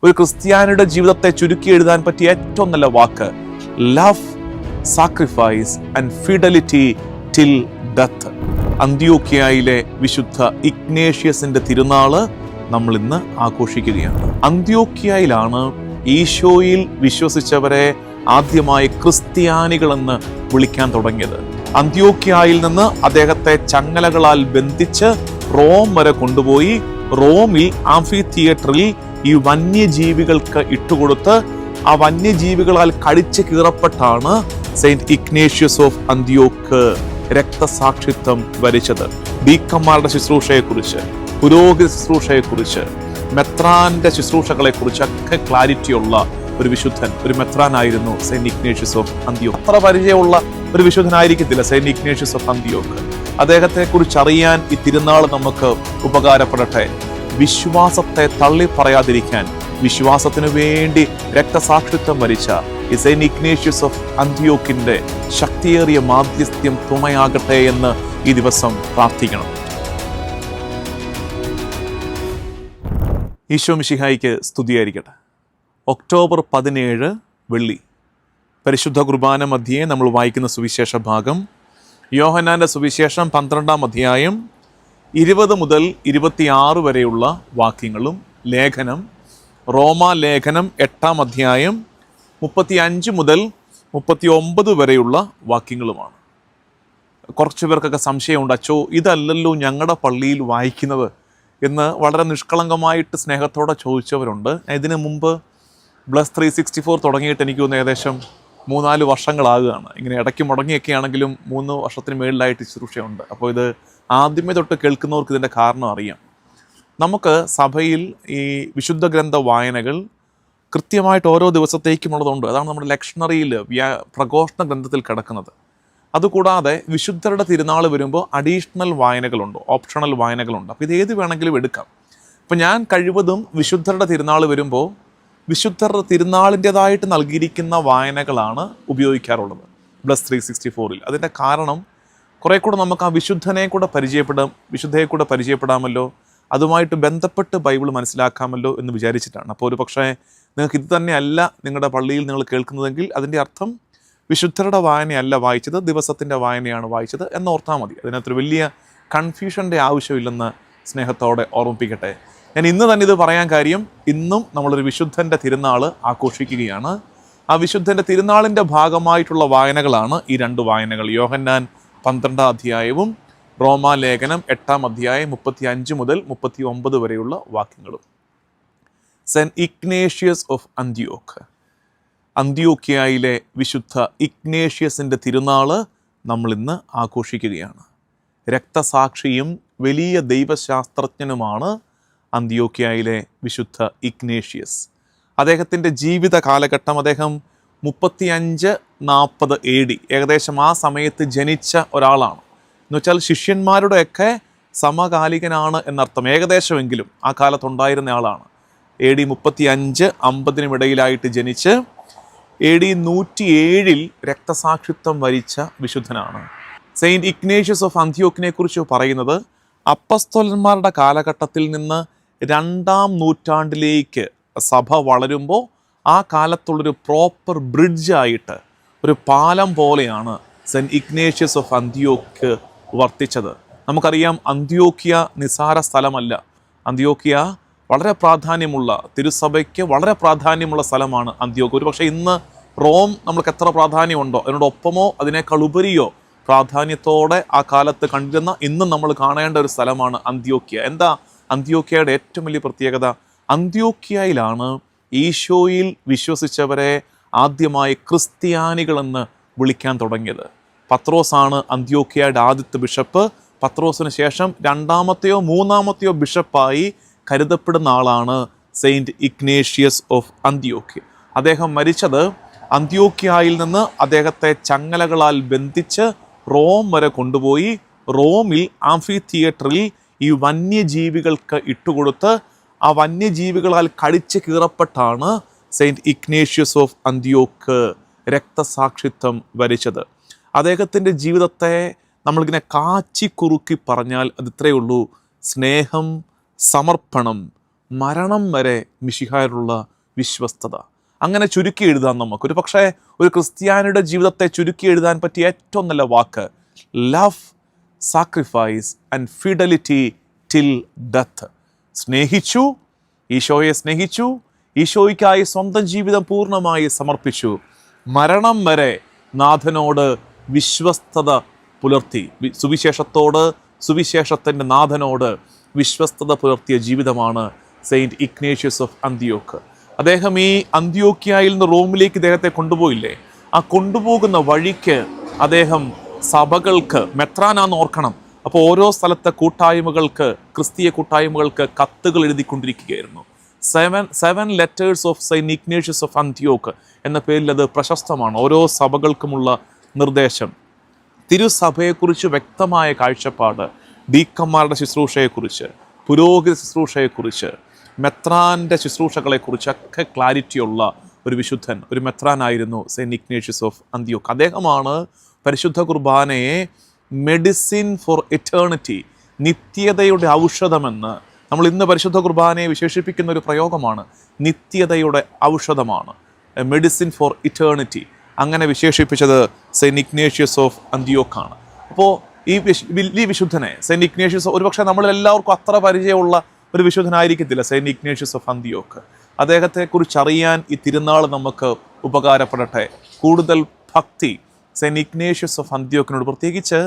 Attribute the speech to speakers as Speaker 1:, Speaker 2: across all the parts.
Speaker 1: ഒരു ക്രിസ്ത്യാനിയുടെ ജീവിതത്തെ ചുരുക്കി എഴുതാൻ പറ്റിയ ഏറ്റവും നല്ല വാക്ക് love, sacrifice and fidelity till death. അന്ത്യോക്യയിലെ വിശുദ്ധ ഇഗ്നേഷ്യസിന്റെ തിരുനാള് നമ്മൾ ഇന്ന് ആഘോഷിക്കുകയാണ്. അന്ത്യോക്യയിലാണ് ഈശോയിൽ വിശ്വസിച്ചവരെ ആദ്യമായി ക്രിസ്ത്യാനികളെന്ന് വിളിക്കാൻ തുടങ്ങിയത്. അന്ത്യോക്യയിൽ നിന്ന് അദ്ദേഹത്തെ ചങ്ങലകളാൽ ബന്ധിച്ച് റോം വരെ കൊണ്ടുപോയി റോമിൽ ആംഫി തിയേറ്ററിൽ ഈ വന്യജീവികൾക്ക് ഇട്ടുകൊടുത്ത് ആ വന്യജീവികളാൽ കടിച്ചു കീറപ്പെട്ടാണ് സെയിന്റ് ഇഗ്നേഷ്യസ് ഓഫ് അന്ത്യോക്ക് രക്തസാക്ഷിത്വം വരിച്ചത്. ഡീക്കന്മാരുടെ ശുശ്രൂഷയെക്കുറിച്ച്, പുരോഹിത ശുശ്രൂഷയെക്കുറിച്ച്, മെത്രാന്റെ ശുശ്രൂഷകളെക്കുറിച്ചൊക്കെ ക്ലാരിറ്റിയുള്ള ഒരു വിശുദ്ധൻ, ഒരു മെത്രാനായിരുന്നു സെയിന്റ് ഇഗ്നേഷ്യസ് ഓഫ് അന്ത്യോക്ക്. അത്ര പരിചയമുള്ള ഒരു വിശുദ്ധനായിരിക്കത്തില്ല സെയിന്റ് ഇഗ്നേഷ്യസ് ഓഫ് അന്ത്യോക്ക്. അദ്ദേഹത്തെ കുറിച്ച് അറിയാൻ ഈ തിരുനാൾ നമുക്ക് ഉപകാരപ്പെടട്ടെ. വിശ്വാസത്തെ തള്ളി പറയാതിരിക്കാൻ വിശ്വാസത്തിനു വേണ്ടി രക്തസാക്ഷിത്വം വരിച്ച ഈ സെയിന്റ് ഇഗ്നേഷ്യസ് ഓഫ് അന്ത്യോക്കിന്റെ ശക്തിയേറിയ മാധ്യസ്ഥ്യം തുണയാകട്ടെ എന്ന് ഈ ദിവസം പ്രാർത്ഥിക്കണം. ഈശോ മിശിഹായിക്ക് സ്തുതിയായിരിക്കട്ടെ. ഒക്ടോബർ 17 വെള്ളി, പരിശുദ്ധ കുർബാന മധ്യേ നമ്മൾ വായിക്കുന്ന സുവിശേഷ ഭാഗം യോഹന്നാന്റെ സുവിശേഷം 12-ാം അധ്യായം 20 മുതൽ 26 വരെയുള്ള വാക്യങ്ങളും ലേഖനം റോമാ ലേഖനം 8-ാം അധ്യായം 35 മുതൽ 39 വരെയുള്ള വാക്യങ്ങളുമാണ്. കുറച്ച് പേർക്കൊക്കെ സംശയമുണ്ട്, അച്ചോ ഇതല്ലല്ലോ ഞങ്ങളുടെ പള്ളിയിൽ വായിക്കുന്നത് എന്ന് വളരെ നിഷ്കളങ്കമായിട്ട് സ്നേഹത്തോടെ ചോദിച്ചവരുണ്ട്. ഇതിനു മുമ്പ് ബ്ലസ് 364 തുടങ്ങിയിട്ട് എനിക്ക് തോന്നുന്നു ഏകദേശം 3-4 വർഷങ്ങളാകുകയാണ്. ഇങ്ങനെ ഇടയ്ക്ക് മുടങ്ങിയൊക്കെ ആണെങ്കിലും 3 വർഷത്തിന് മേളിലായിട്ട് ശുശ്രൂഷയുണ്ട്. അപ്പോൾ ഇത് ആദ്യമേ തൊട്ട് കേൾക്കുന്നവർക്ക് ഇതിൻ്റെ കാരണം അറിയാം. നമുക്ക് സഭയിൽ ഈ വിശുദ്ധ ഗ്രന്ഥ വായനകൾ കൃത്യമായിട്ട് ഓരോ ദിവസത്തേക്കുമുള്ളതുണ്ട്. അതാണ് നമ്മുടെ ലക്ഷണറിയിൽ പ്രഘോഷണ ഗ്രന്ഥത്തിൽ കിടക്കുന്നത്. അതുകൂടാതെ വിശുദ്ധരുടെ തിരുനാൾ വരുമ്പോൾ അഡീഷണൽ വായനകളുണ്ട്, ഓപ്ഷണൽ വായനകളുണ്ട്. അപ്പോൾ ഇത് ഏത് വേണമെങ്കിലും എടുക്കാം. അപ്പോൾ ഞാൻ കഴിവതും വിശുദ്ധരുടെ തിരുനാൾ വരുമ്പോൾ വിശുദ്ധരുടെ തിരുനാളിൻ്റെതായിട്ട് നൽകിയിരിക്കുന്ന വായനകളാണ് ഉപയോഗിക്കാറുള്ളത് ബ്ലസ് 364-ൽ. അതിൻ്റെ കാരണം കുറേ കൂടെ നമുക്ക് ആ വിശുദ്ധയെ കൂടെ പരിചയപ്പെടാമല്ലോ, അതുമായിട്ട് ബന്ധപ്പെട്ട് ബൈബിൾ മനസ്സിലാക്കാമല്ലോ എന്ന് വിചാരിച്ചിട്ടാണ്. അപ്പോൾ ഒരു പക്ഷേ നിങ്ങൾക്ക് ഇത് തന്നെയല്ല നിങ്ങളുടെ പള്ളിയിൽ നിങ്ങൾ കേൾക്കുന്നതെങ്കിൽ അതിൻ്റെ അർത്ഥം വിശുദ്ധരുടെ വായനയല്ല വായിച്ചത്, ദിവസത്തിൻ്റെ വായനയാണ് വായിച്ചത് എന്നോർത്താൽ മതി. അതിനകത്തൊരു വലിയ കൺഫ്യൂഷൻ്റെ ആവശ്യമില്ലെന്ന് സ്നേഹത്തോടെ ഓർമ്മിപ്പിക്കട്ടെ. ഞാൻ ഇന്ന് തന്നെ ഇത് പറയാൻ കാര്യം, ഇന്നും നമ്മളൊരു വിശുദ്ധൻ്റെ തിരുനാൾ ആഘോഷിക്കുകയാണ്. ആ വിശുദ്ധൻ്റെ തിരുനാളിൻ്റെ ഭാഗമായിട്ടുള്ള വായനകളാണ് ഈ 2 വായനകൾ, യോഹന്നാൻ 12-ാം അധ്യായവും റോമാ ലേഖനം 8-ാം അധ്യായം 35 മുതൽ 39 വരെയുള്ള വാക്യങ്ങളും. സെന്റ് ഇഗ്നേഷ്യസ് ഓഫ് അന്ത്യോക്ക്, അന്ത്യോക്യയിലെ വിശുദ്ധ ഇഗ്നേഷ്യസിൻ്റെ തിരുനാള് നമ്മൾ ഇന്ന് ആഘോഷിക്കുകയാണ്. രക്തസാക്ഷിയും വലിയ ദൈവശാസ്ത്രജ്ഞനുമാണ് അന്ത്യോക്യയിലെ വിശുദ്ധ ഇഗ്നേഷ്യസ്. അദ്ദേഹത്തിൻ്റെ ജീവിത കാലഘട്ടം, അദ്ദേഹം 35-40 AD ഏകദേശം ആ സമയത്ത് ജനിച്ച ഒരാളാണ്. എന്നുവെച്ചാൽ ശിഷ്യന്മാരുടെയൊക്കെ സമകാലികനാണ് എന്നർത്ഥം. ഏകദേശമെങ്കിലും ആ കാലത്തുണ്ടായിരുന്ന ആളാണ്. AD 35-50 ഇടയിലായിട്ട് ജനിച്ച് AD 107 രക്തസാക്ഷിത്വം വരിച്ച വിശുദ്ധനാണ്. സെയിന്റ് ഇഗ്നേഷ്യസ് ഓഫ് അന്ത്യോക്കിനെ കുറിച്ച് പറയുന്നത് അപ്പസ്തോലന്മാരുടെ കാലഘട്ടത്തിൽ നിന്ന് 2-ാം നൂറ്റാണ്ടിലേക്ക് സഭ വളരുമ്പോൾ ആ കാലത്തുള്ളൊരു പ്രോപ്പർ ബ്രിഡ്ജായിട്ട്, ഒരു പാലം പോലെയാണ് സെന്റ് ഇഗ്നേഷ്യസ് ഓഫ് അന്ത്യോക്ക് വർത്തിച്ചത്. നമുക്കറിയാം, അന്ത്യോക്യ നിസാര സ്ഥലമല്ല. അന്ത്യോക്യ വളരെ പ്രാധാന്യമുള്ള, തിരുസഭയ്ക്ക് വളരെ പ്രാധാന്യമുള്ള സ്ഥലമാണ് അന്ത്യോക്യ. ഒരു പക്ഷേ ഇന്ന് റോം നമ്മൾക്ക് എത്ര പ്രാധാന്യമുണ്ടോ അതിനോടൊപ്പമോ അതിനേക്കാൾ ഉപരിയോ പ്രാധാന്യത്തോടെ ആ കാലത്ത് കണ്ടിരുന്ന, ഇന്നും നമ്മൾ കാണേണ്ട ഒരു സ്ഥലമാണ് അന്ത്യോക്യ. എന്താ അന്ത്യോക്യയുടെ ഏറ്റവും വലിയ പ്രത്യേകത? അന്ത്യോക്യയിലാണ് ഈശോയിൽ വിശ്വസിച്ചവരെ ആദ്യമായി ക്രിസ്ത്യാനികളെന്ന് വിളിക്കാൻ തുടങ്ങിയത്. പത്രോസാണ് അന്ത്യോക്യയുടെ ആദ്യത്തെ ബിഷപ്പ്. പത്രോസിന് ശേഷം 2-മത്തെയോ 3-മത്തെയോ ബിഷപ്പായി കരുതപ്പെടുന്ന ആളാണ് സെയിന്റ് ഇഗ്നേഷ്യസ് ഓഫ് അന്ത്യോക്യ. അദ്ദേഹം മരിച്ചത് അന്ത്യോക്യയിൽ നിന്ന് അദ്ദേഹത്തെ ചങ്ങലകളാൽ ബന്ധിച്ച് റോം വരെ കൊണ്ടുപോയി റോമിൽ ആംഫി തിയേറ്ററിൽ ഈ വന്യജീവികൾക്ക് ഇട്ടുകൊടുത്ത് ആ വന്യജീവികളാൽ കടിച്ചു കീറപ്പെട്ടാണ് സെയിന്റ് ഇഗ്നേഷ്യസ് ഓഫ് അന്ത്യോക്ക് രക്തസാക്ഷിത്വം വരിച്ചത്. അദ്ദേഹത്തിൻ്റെ ജീവിതത്തെ നമ്മളിങ്ങനെ കാച്ചി കുറുക്കി പറഞ്ഞാൽ അത് ഇത്രയേ ഉള്ളൂ: സ്നേഹം, സമർപ്പണം, മരണം വരെ മിശിഹായോടുള്ള വിശ്വസ്തത. അങ്ങനെ ചുരുക്കി എഴുതാൻ നമുക്ക് ഒരു പക്ഷേ ഒരു ക്രിസ്ത്യാനിയുടെ ജീവിതത്തെ ചുരുക്കി എഴുതാൻ പറ്റിയ ഏറ്റവും നല്ല വാക്ക് love, sacrifice and fidelity till death. സ്നേഹിച്ചു, ഈശോയെ സ്നേഹിച്ചു, ഈശോയ്ക്കായി സ്വന്തം ജീവിതം പൂർണ്ണമായി സമർപ്പിച്ചു, മരണം വരെ നാഥനോട് വിശ്വസ്തത പുലർത്തി. സുവിശേഷത്തോട്, സുവിശേഷത്തിൻ്റെ നാഥനോട് വിശ്വസ്തത പുലർത്തിയ ജീവിതമാണ് സെയിൻറ്റ് ഇഗ്നേഷ്യസ് ഓഫ് അന്തിയോക്ക്. അദ്ദേഹം ഈ അന്ത്യോക്യായിൽ നിന്ന് റോമിലേക്ക് ഇദ്ദേഹത്തെ കൊണ്ടുപോയില്ലേ, ആ കൊണ്ടുപോകുന്ന വഴിക്ക് അദ്ദേഹം സഭകൾക്ക്, മെത്രാനാന്ന് ഓർക്കണം, അപ്പോൾ ഓരോ സ്ഥലത്തെ കൂട്ടായ്മകൾക്ക്, ക്രിസ്തീയ കൂട്ടായ്മകൾക്ക് കത്തുകൾ എഴുതിക്കൊണ്ടിരിക്കുകയായിരുന്നു. Seven letters of saint Ignatius of Antioch എന്ന പേരിൽ അത് പ്രശസ്തമാണ്. ഓരോ സഭകൾക്കുമുള്ള നിർദ്ദേശം, തിരുസഭയെക്കുറിച്ച് വ്യക്തമായ കാഴ്ചപ്പാട്, ഡീക്കന്മാരുടെ ശുശ്രൂഷയെക്കുറിച്ച്, പുരോഹിത ശുശ്രൂഷയെക്കുറിച്ച്, മെത്രാൻ്റെ ശുശ്രൂഷകളെക്കുറിച്ചൊക്കെ ക്ലാരിറ്റിയുള്ള ഒരു വിശുദ്ധൻ, ഒരു മെത്രാനായിരുന്നു സെയിൻറ്റ് ഇഗ്നേഷ്യസ് ഓഫ് അന്ത്യോക്ക്. അദ്ദേഹമാണ് പരിശുദ്ധ കുർബാനയെ മെഡിസിൻ ഫോർ എറ്റേണിറ്റി, നിത്യതയുടെ ഔഷധമെന്ന്, നമ്മൾ ഇന്ന് പരിശുദ്ധ കുർബാനയെ വിശേഷിപ്പിക്കുന്ന ഒരു പ്രയോഗമാണ്, നിത്യതയുടെ ഔഷധമാണ്, മെഡിസിൻ ഫോർ ഇറ്റേണിറ്റി. അങ്ങനെ വിശേഷിപ്പിച്ചത് സെയിൻറ്റ് ഇഗ്നേഷ്യസ് ഓഫ് അന്ത്യോക്കാണ്. അപ്പോൾ ഈ വലിയ വിശുദ്ധനെ സെയിൻറ്റ് ഇഗ്നേഷ്യസ്, ഒരുപക്ഷെ നമ്മളെല്ലാവർക്കും അത്ര പരിചയമുള്ള ഒരു വിശുദ്ധനായിരിക്കത്തില്ല സെയിൻറ്റ് ഇഗ്നേഷ്യസ് ഓഫ് അന്ത്യോക്ക്. അദ്ദേഹത്തെക്കുറിച്ച് അറിയാൻ ഈ തിരുനാൾ നമുക്ക് ഉപകാരപ്പെടട്ടെ. കൂടുതൽ ഭക്തി സെയിൻറ്റ് ഇഗ്നേഷ്യസ് ഓഫ് അന്ത്യോക്കിനോട്, പ്രത്യേകിച്ച്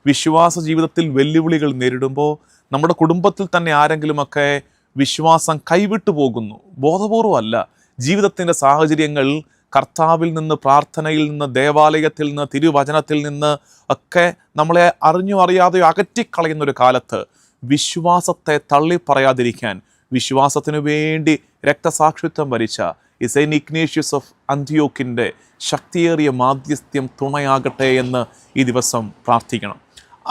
Speaker 1: വിശ്വാസ ജീവിതത്തിൽ വെല്ലുവിളികൾ നേരിടുമ്പോൾ നമ്മുടെ കുടുംബത്തിൽ തന്നെ ആരെങ്കിലുമൊക്കെ വിശ്വാസം കൈവിട്ടു പോകുന്നു, ബോധപൂർവമല്ല, ജീവിതത്തിൻ്റെ സാഹചര്യങ്ങൾ കർത്താവിൽ നിന്ന്, പ്രാർത്ഥനയിൽ നിന്ന്, ദേവാലയത്തിൽ നിന്ന്, തിരുവചനത്തിൽ നിന്ന് ഒക്കെ നമ്മളെ അറിഞ്ഞോ അറിയാതെയോ അകറ്റിക്കളയുന്നൊരു കാലത്ത് വിശ്വാസത്തെ തള്ളിപ്പറയാതിരിക്കാൻ വിശ്വാസത്തിനു വേണ്ടി രക്തസാക്ഷിത്വം വരിച്ച ഈ സെയിൻറ്റ് ഇഗ്നേഷ്യസ് ഓഫ് അന്ത്യോക്കിൻ്റെ ശക്തിയേറിയ മാധ്യസ്ഥ്യം തുണയാകട്ടെ എന്ന് ഈ ദിവസം പ്രാർത്ഥിക്കണം.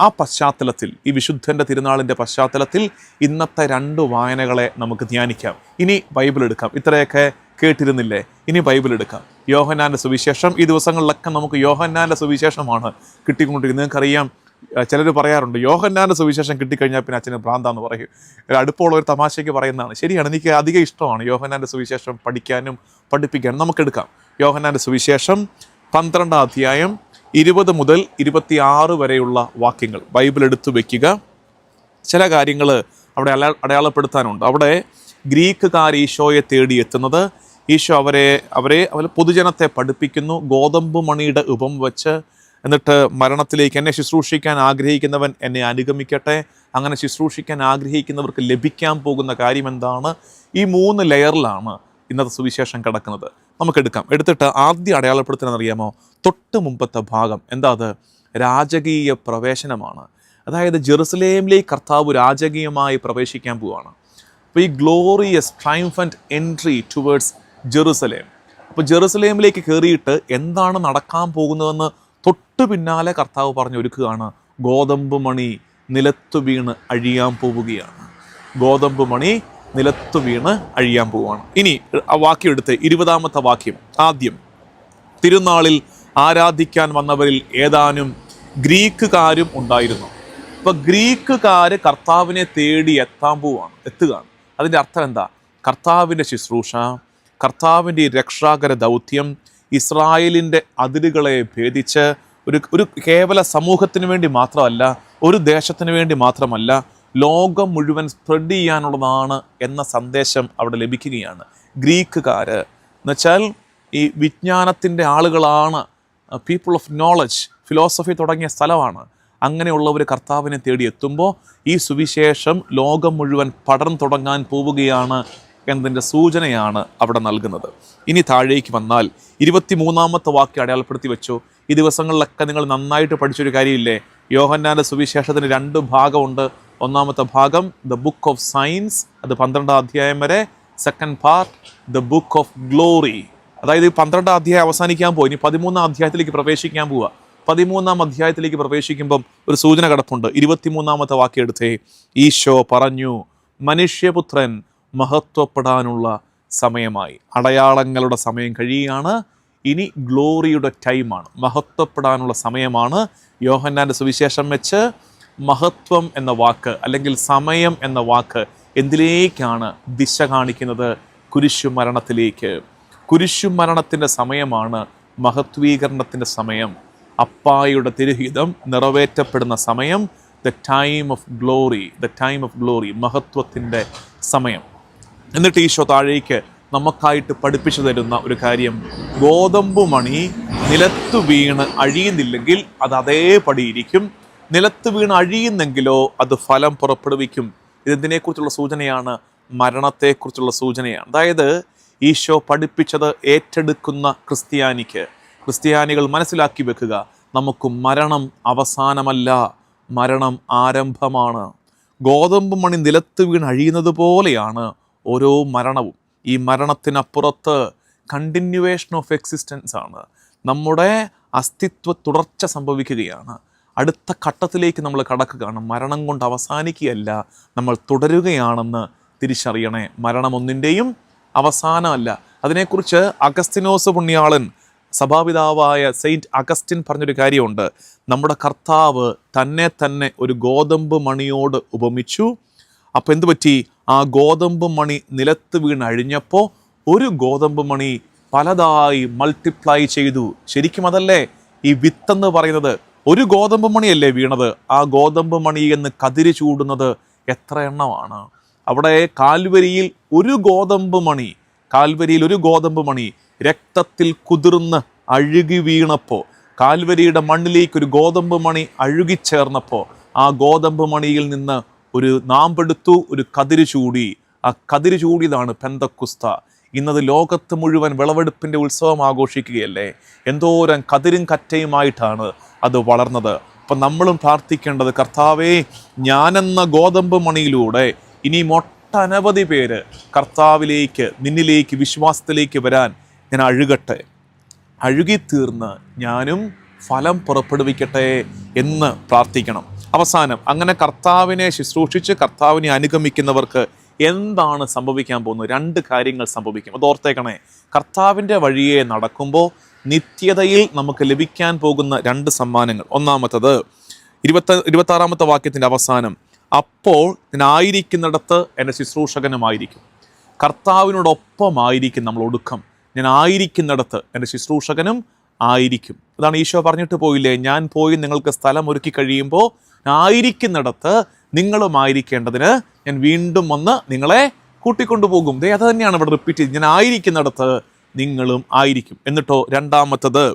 Speaker 1: ആ പശ്ചാത്തലത്തിൽ, ഈ വിശുദ്ധൻ്റെ തിരുനാളിൻ്റെ പശ്ചാത്തലത്തിൽ ഇന്നത്തെ 2 വായനകളെ നമുക്ക് ധ്യാനിക്കാം. ഇനി ബൈബിൾ എടുക്കാം. ഇത്രയൊക്കെ കേട്ടിരുന്നില്ലേ? ഇനി ബൈബിൾ എടുക്കാം. യോഹന്നാൻ്റെ സുവിശേഷം. ഈ ദിവസങ്ങളിലൊക്കെ നമുക്ക് യോഹന്നാൻ്റെ സുവിശേഷമാണ് കിട്ടിക്കൊണ്ടിരിക്കുന്നത്. നിങ്ങൾക്കറിയാം, ചിലർ പറയാറുണ്ട് യോഹന്നാൻ്റെ സുവിശേഷം കിട്ടിക്കഴിഞ്ഞാൽ പിന്നെ അച്ഛന് ഭ്രാന്താന്ന് പറയും. അടുപ്പമുള്ള ഒരു തമാശയ്ക്ക് പറയുന്നതാണ്. ശരിയാണ്, എനിക്ക് അധികം ഇഷ്ടമാണ് യോഹന്നാൻ്റെ സുവിശേഷം പഠിക്കാനും പഠിപ്പിക്കാനും. നമുക്കെടുക്കാം യോഹന്നാൻ്റെ സുവിശേഷം 12-ാം അധ്യായം 20 മുതൽ 26 വരെയുള്ള വാക്യങ്ങൾ ബൈബിൾ എടുത്തു വയ്ക്കുക. ചില കാര്യങ്ങൾ അവിടെ അടയാളപ്പെടുത്താനുണ്ട്. അവിടെ ഗ്രീക്കുകാർ ഈശോയെ തേടിയെത്തുന്നത്, ഈശോ അവരെ പൊതുജനത്തെ പഠിപ്പിക്കുന്നു. ഗോതമ്പ് മണിയുടെ ഉപം വെച്ച്, എന്നിട്ട് മരണത്തിലേക്ക്, എന്നെ ശുശ്രൂഷിക്കാൻ ആഗ്രഹിക്കുന്നവൻ എന്നെ അനുഗമിക്കട്ടെ, അങ്ങനെ ശുശ്രൂഷിക്കാൻ ആഗ്രഹിക്കുന്നവർക്ക് ലഭിക്കാൻ പോകുന്ന കാര്യം എന്താണ്? ഈ 3 ലെയറിലാണ് ഇന്നത്തെ സുവിശേഷം കിടക്കുന്നത്. നമുക്കെടുക്കാം. എടുത്തിട്ട് ആദ്യം അടയാളപ്പെടുത്തുന്നതെന്നറിയാമോ? തൊട്ട് മുമ്പത്തെ ഭാഗം എന്താ? അത് രാജകീയ പ്രവേശനമാണ്. അതായത് ജെറുസലേമിലേക്ക് കർത്താവ് രാജകീയമായി പ്രവേശിക്കാൻ പോവുകയാണ്. അപ്പോൾ ഈ glorious triumphant entry towards Jerusalem. അപ്പോൾ ജെറുസലേമിലേക്ക് കയറിയിട്ട് എന്താണ് നടക്കാൻ പോകുന്നതെന്ന് തൊട്ട് പിന്നാലെ കർത്താവ് പറഞ്ഞൊരുക്കുകയാണ്. ഗോതമ്പ് മണി നിലത്തു വീണ് അഴിയാൻ പോവുകയാണ്. ഗോതമ്പ് മണി നിലത്തു വീണ് അഴിയാൻ പോവുകയാണ്. ഇനി ആ വാക്യം എടുത്ത് 20-ാമത്തെ വാക്യം. ആദ്യം, തിരുനാളിൽ ആരാധിക്കാൻ വന്നവരിൽ ഏതാനും ഗ്രീക്കുകാരും ഉണ്ടായിരുന്നു. അപ്പോൾ ഗ്രീക്കുകാർ കർത്താവിനെ തേടി എത്തുകയാണ്. അതിൻ്റെ അർത്ഥം എന്താ? കർത്താവിൻ്റെ ശുശ്രൂഷ, കർത്താവിൻ്റെ ഈ രക്ഷാകര ദൗത്യം ഇസ്രായേലിൻ്റെ അതിരുകളെ ഭേദിച്ച് ഒരു കേവല സമൂഹത്തിന് വേണ്ടി മാത്രമല്ല, ഒരു ദേശത്തിന് വേണ്ടി മാത്രമല്ല, ലോകം മുഴുവൻ സ്പ്രെഡ് ചെയ്യാനുള്ളതാണ് എന്ന സന്ദേശം അവിടെ ലഭിക്കുകയാണ്. ഗ്രീക്കുകാർ എന്നുവെച്ചാൽ ഈ വിജ്ഞാനത്തിൻ്റെ ആളുകളാണ്, പീപ്പിൾ ഓഫ് നോളജ്, ഫിലോസഫി തുടങ്ങിയ സ്ഥലമാണ്. അങ്ങനെയുള്ളവർ കർത്താവിനെ തേടി എത്തുമ്പോൾ ഈ സുവിശേഷം ലോകം മുഴുവൻ പഠനം തുടങ്ങാൻ പോവുകയാണ് എന്നതിൻ്റെ സൂചനയാണ് അവിടെ നൽകുന്നത്. ഇനി താഴേക്ക് വന്നാൽ 23-ാമത്തെ വാക്യം അടയാളപ്പെടുത്തി വെച്ചു. ഈ ദിവസങ്ങളിലൊക്കെ നിങ്ങൾ നന്നായിട്ട് പഠിച്ചൊരു കാര്യമില്ലേ? യോഹന്നാൻ്റെ സുവിശേഷത്തിന് 2 ഭാഗമുണ്ട്. ഒന്നാമത്തെ ഭാഗം ദ ബുക്ക് ഓഫ് സയൻസ്, അത് 12-ാം അധ്യായം വരെ. Second part the book of glory. അതായത് 12-ാം അധ്യായം അവസാനിക്കാൻ പോയി, ഇനി 13-ാം അധ്യായത്തിലേക്ക് പ്രവേശിക്കാൻ പോവുക. 13-ാം അധ്യായത്തിലേക്ക് പ്രവേശിക്കുമ്പം ഒരു സൂചന കിടപ്പുണ്ട്. 23-ാമത്തെ വാക്യം എടുത്തേ. ഈശോ പറഞ്ഞു, മനുഷ്യപുത്രൻ മഹത്വപ്പെടാനുള്ള സമയമായി. അടയാളങ്ങളുടെ സമയം കഴിയുകയാണ്. ഇനി ഗ്ലോറിയുടെ ടൈമാണ്, മഹത്വപ്പെടാനുള്ള സമയമാണ്. യോഹന്നാൻ്റെ സുവിശേഷം വെച്ച് മഹത്വം എന്ന വാക്ക് അല്ലെങ്കിൽ സമയം എന്ന വാക്ക് എന്തിലേക്കാണ് ദിശ കാണിക്കുന്നത്? കുരിശുമരണത്തിലേക്ക്. കുരിശുമരണത്തിൻ്റെ സമയമാണ് മഹത്വീകരണത്തിൻ്റെ സമയം. അപ്പായുടെ തിരുഹിതം നിറവേറ്റപ്പെടുന്ന സമയം. The time of glory, the time of glory, മഹത്വത്തിൻ്റെ സമയം. എന്നിട്ട് ഈശോ താഴേക്ക് നമുക്കായിട്ട് പഠിപ്പിച്ചു തരുന്ന ഒരു കാര്യം, ഗോതമ്പ് മണി നിലത്ത് വീണ് അഴിയുന്നില്ലെങ്കിൽ അത് അതേപടി ഇരിക്കും, നിലത്ത് വീണ് അഴിയുന്നെങ്കിലോ അത് ഫലം പുറപ്പെടുവിക്കും. ഇതെന്തിനെക്കുറിച്ചുള്ള സൂചനയാണ്? മരണത്തെക്കുറിച്ചുള്ള സൂചനയാണ്. അതായത് ഈശോ പഠിപ്പിച്ചത് ഏറ്റെടുക്കുന്ന ക്രിസ്ത്യാനികൾ മനസ്സിലാക്കി വെക്കുക, നമുക്ക് മരണം അവസാനമല്ല, മരണം ആരംഭമാണ്. ഗോതമ്പ് മണി നിലത്ത് വീണ് അഴിയുന്നത് പോലെയാണ് ഓരോ മരണവും. ഈ മരണത്തിനപ്പുറത്ത് കണ്ടിന്യൂവേഷൻ ഓഫ് എക്സിസ്റ്റൻസ് ആണ്. നമ്മുടെ അസ്തിത്വ തുടർച്ച സംഭവിക്കുകയാണ്. അടുത്ത ഘട്ടത്തിലേക്ക് നമ്മൾ കടക്കുകയാണ്. മരണം കൊണ്ട് അവസാനിക്കുകയല്ല, നമ്മൾ തുടരുകയാണെന്ന് തിരിച്ചറിയണേ. മരണം ഒന്നിൻ്റെയും അവസാനമല്ല. അതിനെക്കുറിച്ച് അഗസ്തിനോസ് പുണ്യാളൻ, സഭാപിതാവായ സെയിൻറ്റ് അഗസ്റ്റിൻ പറഞ്ഞൊരു കാര്യമുണ്ട്. നമ്മുടെ കർത്താവ് തന്നെ ഒരു ഗോതമ്പ് മണിയോട് ഉപമിച്ചു. അപ്പോൾ എന്തു പറ്റി? ആ ഗോതമ്പ് മണി നിലത്ത് വീണ് അഴിഞ്ഞപ്പോൾ ഒരു ഗോതമ്പ് മണി പലതായി മൾട്ടിപ്ലൈ ചെയ്തു. ശരിക്കും അതല്ലേ ഈ വിത്തെന്ന് പറയുന്നത്? ഒരു ഗോതമ്പ് മണിയല്ലേ വീണത്? ആ ഗോതമ്പ് മണി എന്ന് കതിര് ചൂടുന്നത് എത്ര എണ്ണമാണ്? അവിടെ കാൽവരിയിൽ ഒരു ഗോതമ്പ് മണി രക്തത്തിൽ കുതിർന്ന് അഴുകി വീണപ്പോൾ, കാൽവരിയുടെ മണ്ണിലേക്ക് ഒരു ഗോതമ്പ് മണി അഴുകിച്ചേർന്നപ്പോൾ, ആ ഗോതമ്പ് മണിയിൽ നിന്ന് ഒരു നാമ്പെടുത്തു, ഒരു കതിര് ചൂടി. ആ കതിര് ചൂടിയതാണ് പെന്തക്കുസ്ത. ഇന്നത് ലോകത്ത് മുഴുവൻ വിളവെടുപ്പിൻ്റെ ഉത്സവം ആഘോഷിക്കുകയല്ലേ. എന്തോരം കതിരും കറ്റയുമായിട്ടാണ് അത് വളർന്നത്. അപ്പം നമ്മളും പ്രാർത്ഥിക്കേണ്ടത്, കർത്താവേ, ഞാനെന്ന ഗോതമ്പ് മണിയിലൂടെ ഇനി ഒട്ടനവധി പേര് കർത്താവിലേക്ക്, നിന്നിലേക്ക്, വിശ്വാസത്തിലേക്ക് വരാൻ ഞാൻ അഴുകിത്തീർന്ന് ഞാനും ഫലം പുറപ്പെടുവിക്കട്ടെ എന്ന് പ്രാർത്ഥിക്കണം. അവസാനം അങ്ങനെ കർത്താവിനെ ശുശ്രൂഷിച്ച് കർത്താവിനെ അനുഗമിക്കുന്നവർക്ക് എന്താണ് സംഭവിക്കാൻ പോകുന്നത്? 2 കാര്യങ്ങൾ സംഭവിക്കും. അത് ഓർത്തേക്കണേ. കർത്താവിൻ്റെ വഴിയെ നടക്കുമ്പോൾ നിത്യതയിൽ നമുക്ക് ലഭിക്കാൻ പോകുന്ന 2 സമ്മാനങ്ങൾ. ഒന്നാമത്തത് 26-ാമത്തെ വാക്യത്തിൻ്റെ അവസാനം, അപ്പോൾ ഞാൻ ആയിരിക്കുന്നിടത്ത് എൻ്റെ ശുശ്രൂഷകനുമായിരിക്കും. കർത്താവിനോടൊപ്പമായിരിക്കും നമ്മൾ ഒടുക്കം. ഞാൻ ആയിരിക്കുന്നിടത്ത് എൻ്റെ ശുശ്രൂഷകനും ആയിരിക്കും. അതാണ് ഈശോ പറഞ്ഞിട്ട് പോയില്ലേ, ഞാൻ പോയി നിങ്ങൾക്ക് സ്ഥലം ഒരുക്കി കഴിയുമ്പോൾ ആയിരിക്കുന്നിടത്ത് നിങ്ങളുമായിരിക്കേണ്ടതിന് ഞാൻ വീണ്ടും വന്ന് നിങ്ങളെ കൂട്ടിക്കൊണ്ടുപോകും. അത് തന്നെയാണ് ഇവിടെ റിപ്പീറ്റ് ചെയ്ത്, ഞാൻ ആയിരിക്കുന്നിടത്ത് നിങ്ങളും ആയിരിക്കും. എന്നിട്ടോ രണ്ടാമത്തത്,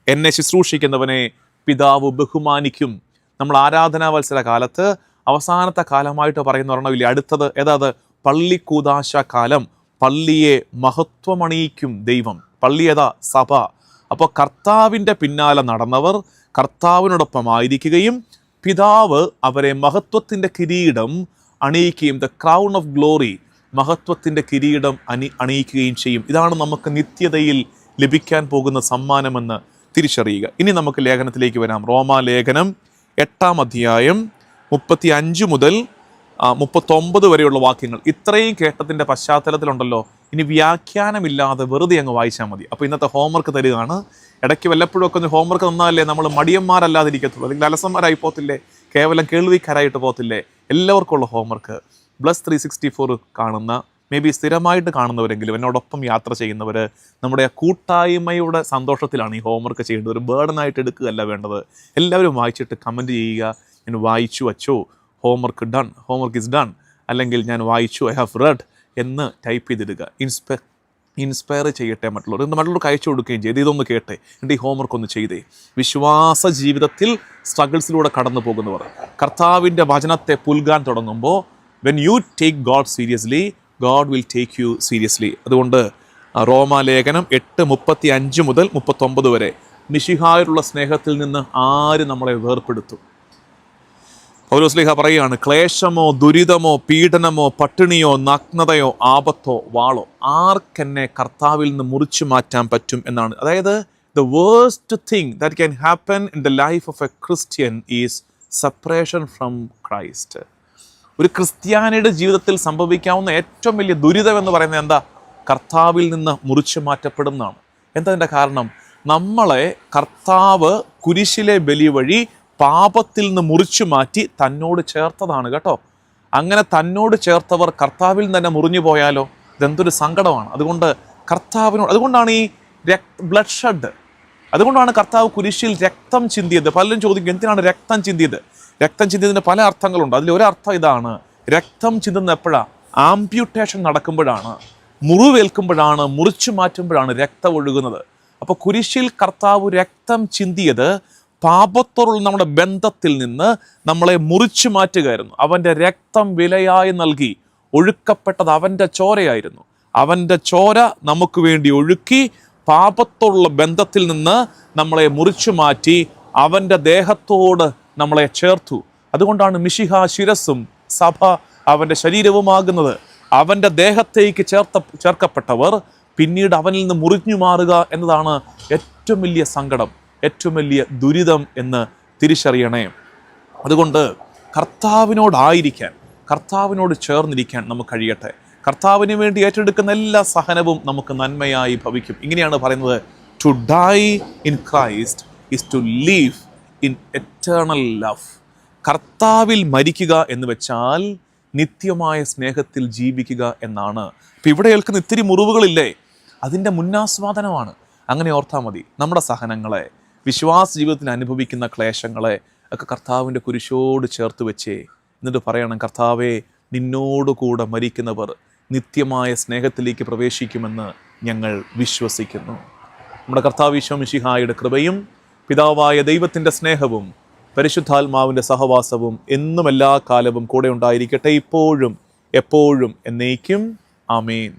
Speaker 1: എന്നെ ശുശ്രൂഷിക്കുന്നവനെ പിതാവ് ബഹുമാനിക്കും. നമ്മൾ ആരാധനാവത്സര കാലത്ത് അവസാനത്തെ കാലമായിട്ട് പറയുന്ന ഒരെണ്ണമില്ലേ, അടുത്തത് ഏതാത്? പള്ളിക്കൂദാശ കാലം. പള്ളിയെ മഹത്വമണിയിക്കും ദൈവം. പള്ളി ഏതാ? സഭ. അപ്പോൾ കർത്താവിൻ്റെ പിന്നാലെ നടന്നവർ കർത്താവിനോടൊപ്പം ആയിരിക്കുകയും പിതാവ് അവരെ മഹത്വത്തിൻ്റെ കിരീടം അണിയിക്കുകയും, ദ ക്രൗൺ ഓഫ് ഗ്ലോറി, മഹത്വത്തിൻ്റെ കിരീടം അണിയിക്കുകയും ചെയ്യും. ഇതാണ് നമുക്ക് നിത്യതയിൽ ലഭിക്കാൻ പോകുന്ന സമ്മാനമെന്ന് തിരിച്ചറിയുക. ഇനി നമുക്ക് ലേഖനത്തിലേക്ക് വരാം. റോമാലേഖനം 8-ാം അധ്യായം 35 മുതൽ 39 വരെയുള്ള വാക്യങ്ങൾ. ഇത്രയും കേട്ടതിൻ്റെ പശ്ചാത്തലത്തിലുണ്ടല്ലോ, ഇനി വ്യാഖ്യാനമില്ലാതെ വെറുതെ അങ്ങ് വായിച്ചാൽ മതി. അപ്പോൾ ഇന്നത്തെ ഹോംവർക്ക് തരികയാണ്. ഇടയ്ക്ക് വല്ലപ്പോഴും ഒക്കെ ഒന്ന് ഹോംവർക്ക് തന്നാലേ നമ്മൾ മടിയന്മാരല്ലാതിരിക്കത്തുള്ളൂ, അല്ലെങ്കിൽ അലസന്മാരായി പോകത്തില്ലേ, കേവലം കേൾവിക്കാരായിട്ട് പോകത്തില്ലേ. എല്ലാവർക്കും ഉള്ള ഹോംവർക്ക്. ബ്ലസ് 364 കാണുന്ന, മേ ബി സ്ഥിരമായിട്ട് കാണുന്നവരെങ്കിലും എന്നോടൊപ്പം യാത്ര ചെയ്യുന്നവർ, നമ്മുടെ കൂട്ടായ്മയുടെ സന്തോഷത്തിലാണ് ഈ ഹോംവർക്ക് ചെയ്യേണ്ടത്. ഒരു ബേർഡനായിട്ട് എടുക്കുകയല്ല വേണ്ടത്. എല്ലാവരും വായിച്ചിട്ട് കമൻറ്റ് ചെയ്യുക, ഞാൻ വായിച്ചു അച്ചോ, homework done, homework is done, അല്ലെങ്കിൽ ഞാൻ വായിച്ചു, ഐ ഹാവ് റെഡ് എന്ന് ടൈപ്പ് ചെയ്തിടുക. ഇൻസ്പയർ ചെയ്യട്ടെ മറ്റുള്ളവർക്ക് അയച്ചു കൊടുക്കുകയും ചെയ്ത്, ഇതൊന്ന് കേട്ടെ, എൻ്റെ ഈ ഹോംവർക്ക് ഒന്ന് ചെയ്തേ. വിശ്വാസ ജീവിതത്തിൽ സ്ട്രഗിൾസിലൂടെ കടന്നു പോകുന്നവർ കർത്താവിൻ്റെ വചനത്തെ പുൽകാൻ തുടങ്ങുമ്പോൾ, when you take God seriously, God will take you seriously. അതുകൊണ്ട് റോമാലേഖനം 8:35 മുതൽ 39 വരെ, മിശിഹായുള്ള സ്നേഹത്തിൽ നിന്ന് ആര് നമ്മളെ വേർപ്പെടുത്തും? പൗലോസ്ലീഹ പറയുകയാണ്, ക്ലേശമോ ദുരിതമോ പീഡനമോ പട്ടിണിയോ നഗ്നതയോ ആപത്തോ വാളോ ആർക്കെന്നെ കർത്താവിൽ നിന്ന് മുറിച്ചു മാറ്റാൻ പറ്റും എന്നാണ്. അതായത് the worst thing that can happen in the life of a Christian is separation from Christ. ഒരു ക്രിസ്ത്യാനിയുടെ ജീവിതത്തിൽ സംഭവിക്കാവുന്ന ഏറ്റവും വലിയ ദുരിതം എന്ന് പറയുന്നത് എന്താ? കർത്താവിൽ നിന്ന് മുറിച്ചു മാറ്റപ്പെടുന്നതാണ്. എന്താ കാരണം? നമ്മളെ കർത്താവ് കുരിശിലെ ബലി വഴി പാപത്തിൽ നിന്ന് മുറിച്ചു മാറ്റി തന്നോട് ചേർത്തതാണ് കേട്ടോ. അങ്ങനെ തന്നോട് ചേർത്തവർ കർത്താവിൽ തന്നെ മുറിഞ്ഞു പോയാലോ? ഇതെന്തൊരു സങ്കടമാണ്. അതുകൊണ്ട് അതുകൊണ്ടാണ് ഈ ബ്ലഡ് ഷെഡ്, അതുകൊണ്ടാണ് കർത്താവ് കുരിശിൽ രക്തം ചിന്തിയത്. പലരും ചോദിക്കും, എന്തിനാണ് രക്തം ചിന്തിയത്? രക്തം ചിന്തിയതിന് പല അർത്ഥങ്ങളുണ്ട്. അതിലൊരർത്ഥം ഇതാണ്: രക്തം ചിന്തുന്ന എപ്പോഴാണ്? ആംപ്യൂട്ടേഷൻ നടക്കുമ്പോഴാണ്, മുറിവേൽക്കുമ്പോഴാണ്, മുറിച്ചു മാറ്റുമ്പോഴാണ് രക്തം ഒഴുകുന്നത്. അപ്പോൾ കുരിശിൽ കർത്താവ് രക്തം ചിന്തിയത് പാപത്തോടുള്ള നമ്മുടെ ബന്ധത്തിൽ നിന്ന് നമ്മളെ മുറിച്ചു മാറ്റുകയായിരുന്നു. അവൻ്റെ രക്തം വിലയായി നൽകി ഒഴുക്കപ്പെട്ടത് അവൻ്റെ ചോരയായിരുന്നു. അവൻ്റെ ചോര നമുക്ക് വേണ്ടി ഒഴുക്കി പാപത്തോടുള്ള ബന്ധത്തിൽ നിന്ന് നമ്മളെ മുറിച്ചു മാറ്റി അവൻ്റെ ദേഹത്തോട് നമ്മളെ ചേർത്തു. അതുകൊണ്ടാണ് മിശിഹ ശിരസ്സും സഭ അവൻ്റെ ശരീരവുമാകുന്നത്. അവൻ്റെ ദേഹത്തേക്ക് ചേർക്കപ്പെട്ടവർ പിന്നീട് അവനിൽ നിന്ന് മുറിഞ്ഞു മാറുക എന്നതാണ് ഏറ്റവും വലിയ സങ്കടം, ഏറ്റവും വലിയ ദുരിതം എന്ന് തിരിച്ചറിയണേ. അതുകൊണ്ട് കർത്താവിനോടായിരിക്കാൻ, കർത്താവിനോട് ചേർന്നിരിക്കാൻ നമുക്ക് കഴിയട്ടെ. കർത്താവിന് വേണ്ടി ഏറ്റെടുക്കുന്ന എല്ലാ സഹനവും നമുക്ക് നന്മയായി ഭവിക്കും. ഇങ്ങനെയാണ് പറയുന്നത്: to die in Christ is to live in eternal love. കർത്താവിൽ മരിക്കുക എന്ന് വെച്ചാൽ നിത്യമായ സ്നേഹത്തിൽ ജീവിക്കുക എന്നാണ്. ഇപ്പം ഇവിടെ ഏൽക്കുന്ന ഇത്തിരി മുറിവുകളില്ലേ, അതിൻ്റെ മുന്നാസ്വാദനമാണ്. അങ്ങനെ ഓർത്താൽ മതി. നമ്മുടെ സഹനങ്ങളെ, വിശ്വാസ ജീവിതത്തിൽ അനുഭവിക്കുന്ന ക്ലേശങ്ങളെ ഒക്കെ കർത്താവിൻ്റെ കുരിശോട് ചേർത്ത് വെച്ചേ. എന്നിട്ട് പറയണം: കർത്താവേ, നിന്നോടുകൂടെ മരിക്കുന്നവർ നിത്യമായ സ്നേഹത്തിലേക്ക് പ്രവേശിക്കുമെന്ന് ഞങ്ങൾ വിശ്വസിക്കുന്നു. നമ്മുടെ കർത്താവ് ഈശോ മിശിഹായുടെ കൃപയും പിതാവായ ദൈവത്തിൻ്റെ സ്നേഹവും പരിശുദ്ധാത്മാവിൻ്റെ സഹവാസവും എന്നും എല്ലാ കാലവും കൂടെ ഉണ്ടായിരിക്കട്ടെ, ഇപ്പോഴും എപ്പോഴും എന്നേക്കും. ആമേൻ.